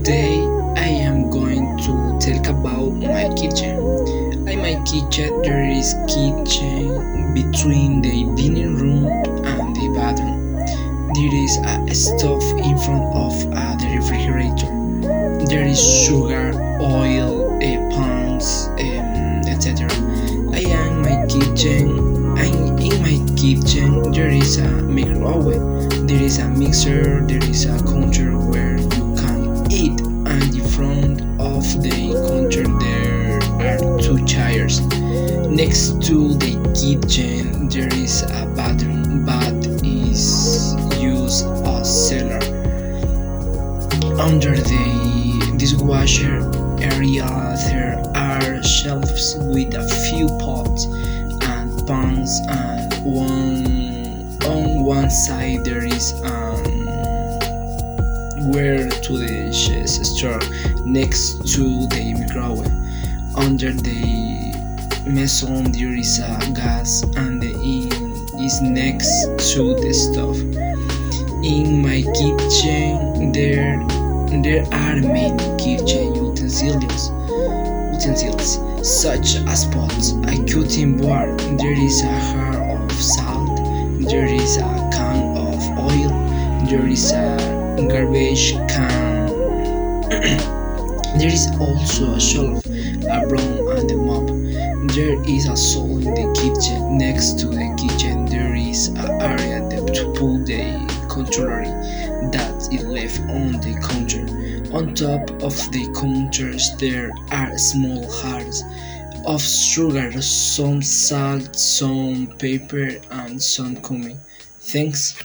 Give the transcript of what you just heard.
Today I am going to talk about my kitchen. In my kitchen there is kitchen between the dining room and the bathroom. There is a stove in front of the refrigerator. There is sugar, oil, pans, etc. I am my kitchen. And in my kitchen there is a microwave. There is a mixer. There is a counter where you can eat, and in front of the counter there are two chairs. Next to the kitchen there is a bathroom, but is used as cellar. Under the dishwasher area there are shelves with a few pots and pans, and on one side there is where to the cheese store next to the microwave. Under the mason there is a gas, and the inn is next to the stove. In my kitchen there are many kitchen utensils such as pots, a cutting board, there is a jar of salt, there is a can of oil, there is a garbage can. There is also a shelf, a broom, and a mop. There is a stall in the kitchen. Next to the kitchen there is an area to put the cutlery that is left on the counter. On top of the counters there are small jars of sugar, some salt, some pepper, and some cumin. Thanks.